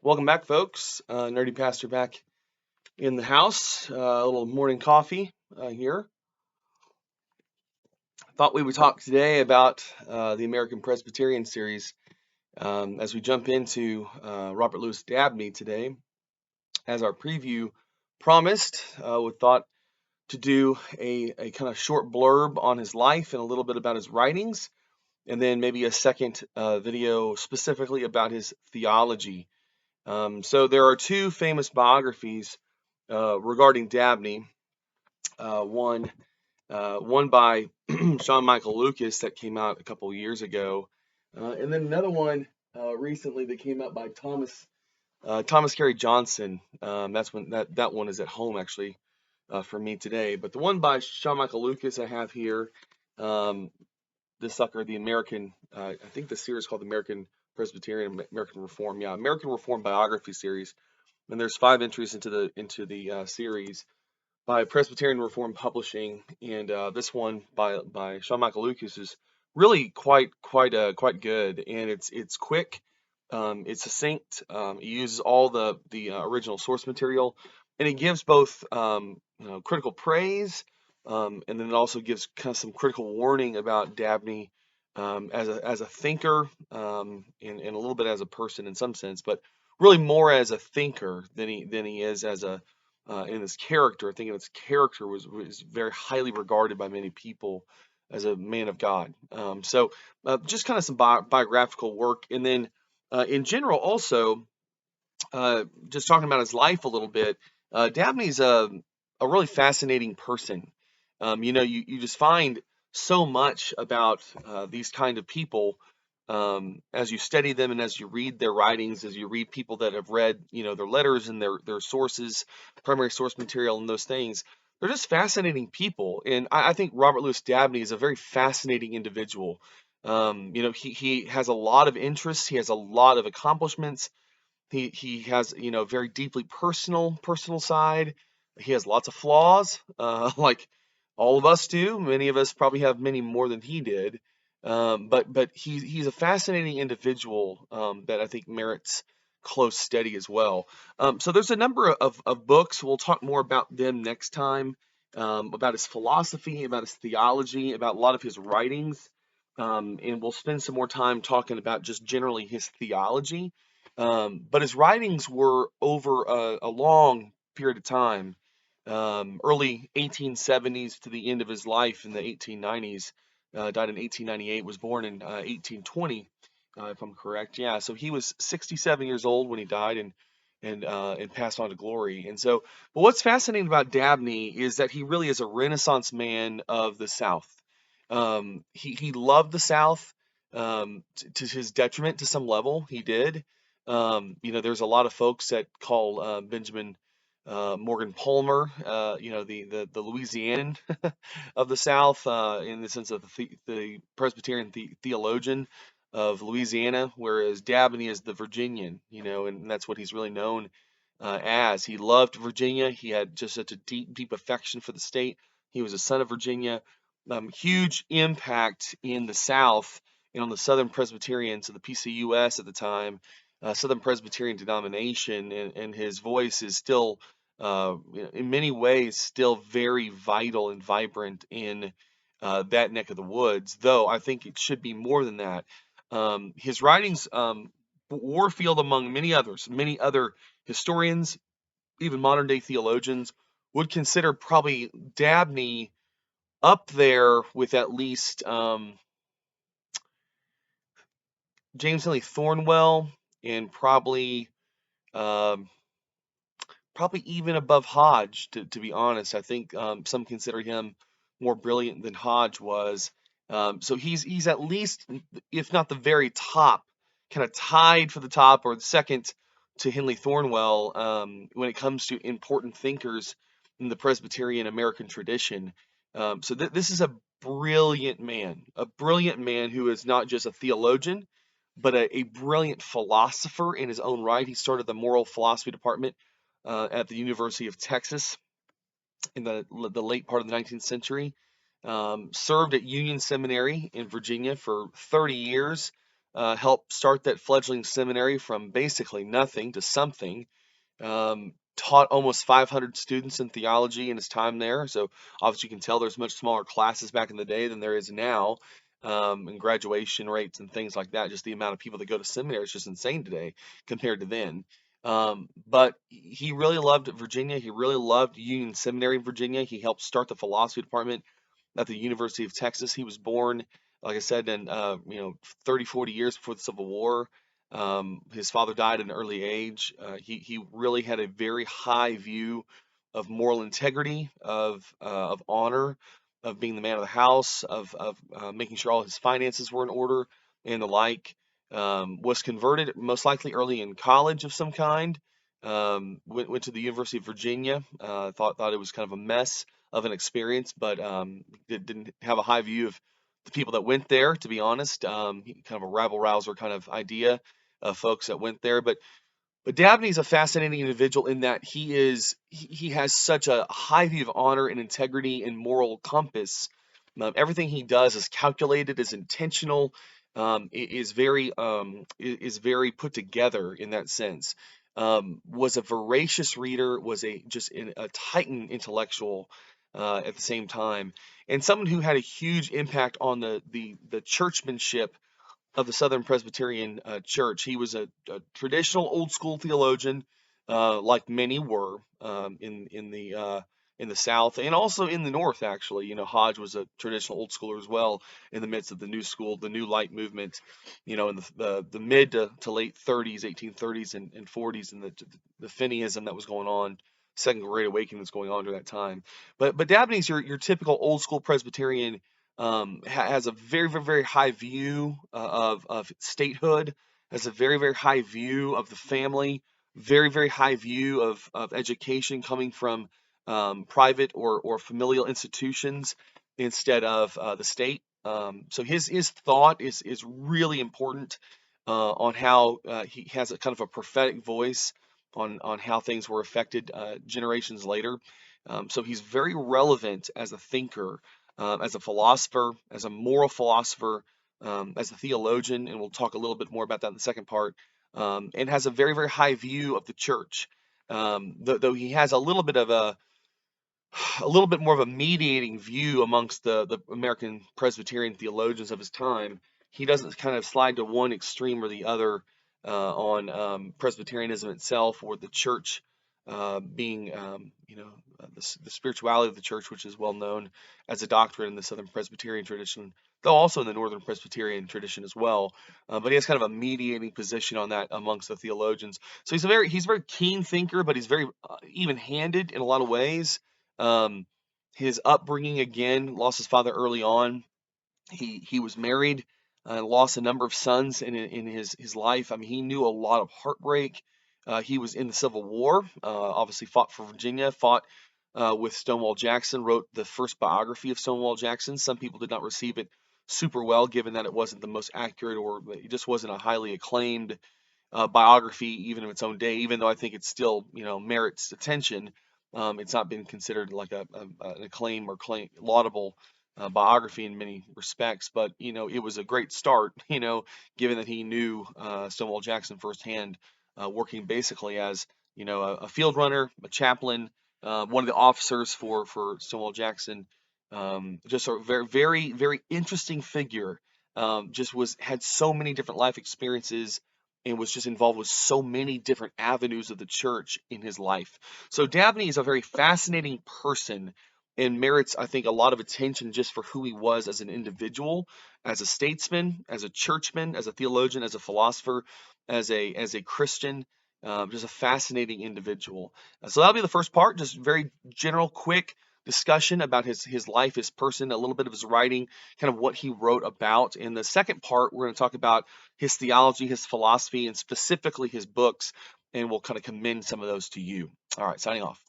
Welcome back, folks. Nerdy Pastor back in the house. A little morning coffee here. Thought we would talk today about the American Presbyterian series as we jump into Robert Louis Dabney today. As our preview promised, we thought to do a kind of short blurb on his life and a little bit about his writings, and then maybe a second video specifically about his theology. So there are two famous biographies regarding Dabney. One by Sean Michael Lucas that came out a couple years ago, and then another one recently that came out by Thomas Carey Johnson. That's when that one is at home actually for me today. But the one by Sean Michael Lucas I have here. This sucker, the American, I think the series is called the American Presbyterian, American Reform. Yeah, American Reform biography series. And there's 5 entries into the series by Presbyterian Reform Publishing, and this one by Sean Michael Lucas is really quite good, and it's quick, it's succinct, it uses all the original source material, and it gives both critical praise, and then it also gives kind of some critical warning about Dabney as a thinker, and a little bit as a person in some sense, but really more as a thinker than he is as a in his character. I think his character was very highly regarded by many people as a man of God. So just kind of some biographical work, and then in general also just talking about his life a little bit. Dabney's a really fascinating person. You just find so much about these kind of people as you study them and as you read their writings, as you read people that have read, their letters and their sources, primary source material and those things. They're just fascinating people. And I think Robert Louis Dabney is a very fascinating individual. He has a lot of interests. He has a lot of accomplishments. He has, very deeply personal side. He has lots of flaws, like all of us do. Many of us probably have many more than he did. But he's a fascinating individual that I think merits close study as well. So there's a number of books. We'll talk more about them next time, about his philosophy, about his theology, about a lot of his writings. And we'll spend some more time talking about just generally his theology. But his writings were over a long period of time, early 1870s to the end of his life in the 1890s. Died in 1898, was born in 1820, if I'm correct. Yeah, so he was 67 years old when he died and passed on to glory. And so, but what's fascinating about Dabney is that he really is a Renaissance man of the South. He loved the South, to his detriment to some level. He did. There's a lot of folks that call Benjamin Morgan Palmer, the Louisianan of the South, in the sense of the Presbyterian theologian of Louisiana, whereas Dabney is the Virginian, and that's what he's really known as. He loved Virginia. He had just such a deep affection for the state. He was a son of Virginia. Huge impact in the South and on the Southern Presbyterians of the PCUS at the time, Southern Presbyterian denomination, and his voice is still, in many ways, still very vital and vibrant in that neck of the woods, though I think it should be more than that. His writings, Warfield among many others, many other historians, even modern day theologians, would consider probably Dabney up there with at least James Henley Thornwell, and um, probably even above Hodge, to be honest. I think some consider him more brilliant than Hodge was. So he's at least, if not the very top, kind of tied for the top or the second to Henley Thornwell when it comes to important thinkers in the Presbyterian American tradition. So this is a brilliant man who is not just a theologian, but a brilliant philosopher in his own right. He started the moral philosophy department at the University of Texas in the late part of the 19th century. Served at Union Seminary in Virginia for 30 years. helped start that fledgling seminary from basically nothing to something. Taught almost 500 students in theology in his time there. So obviously you can tell there's much smaller classes back in the day than there is now, and graduation rates and things like that. Just the amount of people that go to seminary is just insane today compared to then. But he really loved Virginia. He really loved Union Seminary in Virginia. He helped start the philosophy department at the University of Texas. He was born, like I said, in 30, 40 years before the Civil War. His father died at an early age. He really had a very high view of moral integrity, of honor, of being the man of the house, of making sure all his finances were in order, and the like. Was converted most likely early in college of some kind. Went to the University of Virginia. Thought it was kind of a mess of an experience, but didn't have a high view of the people that went there, to be honest. Kind of a rabble rouser kind of idea of folks that went there. But Dabney's a fascinating individual in that he has such a high view of honor and integrity and moral compass. Everything he does is calculated, is intentional, is very put together in that sense. Was a voracious reader, was a titan intellectual at the same time, and someone who had a huge impact on the churchmanship of the Southern Presbyterian Church. He was a traditional old school theologian, like many were in the South and also in the North. Actually, Hodge was a traditional old schooler as well in the midst of the New School, the New Light movement. In the mid to late 30s, 1830s and 40s, and the Finneyism that was going on. Second Great Awakening was going on during that time. But Dabney's your typical old school Presbyterian, has a very, very, very high view of statehood, has a very, very high view of the family, very, very high view of education coming from private or familial institutions instead of the state. So his thought is really important on how he has a kind of a prophetic voice on how things were affected generations later. So he's very relevant as a thinker, as a philosopher, as a moral philosopher, as a theologian, and we'll talk a little bit more about that in the second part, and has a very, very high view of the church. Though he has a little bit more of a mediating view amongst the American Presbyterian theologians of his time. He doesn't kind of slide to one extreme or the other on Presbyterianism itself or the church being, the spirituality of the church, which is well known as a doctrine in the Southern Presbyterian tradition, though also in the Northern Presbyterian tradition as well. But he has kind of a mediating position on that amongst the theologians. So he's a very keen thinker, but he's very even-handed in a lot of ways. Um, his upbringing, again, lost his father early on. He was married, lost a number of sons in his life. I mean, he knew a lot of heartbreak. He was in the Civil War, obviously fought for Virginia, fought with Stonewall Jackson, wrote the first biography of Stonewall Jackson. Some people did not receive it super well, given that it wasn't the most accurate, or it just wasn't a highly acclaimed biography, even in its own day. Even though I think it still, merits attention, it's not been considered like an acclaim or laudable biography in many respects. But it was a great start. Given that he knew Stonewall Jackson firsthand, working basically as a field runner, a chaplain, one of the officers for Stonewall Jackson. Just a very, very, very interesting figure. Had so many different life experiences and was just involved with so many different avenues of the church in his life. So Dabney is a very fascinating person and merits, I think, a lot of attention just for who he was as an individual, as a statesman, as a churchman, as a theologian, as a philosopher, as a Christian. Just a fascinating individual. So that'll be the first part, just very general, quick discussion about his life, his person, a little bit of his writing, kind of what he wrote about. In the second part, we're going to talk about his theology, his philosophy, and specifically his books, and we'll kind of commend some of those to you. All right, signing off.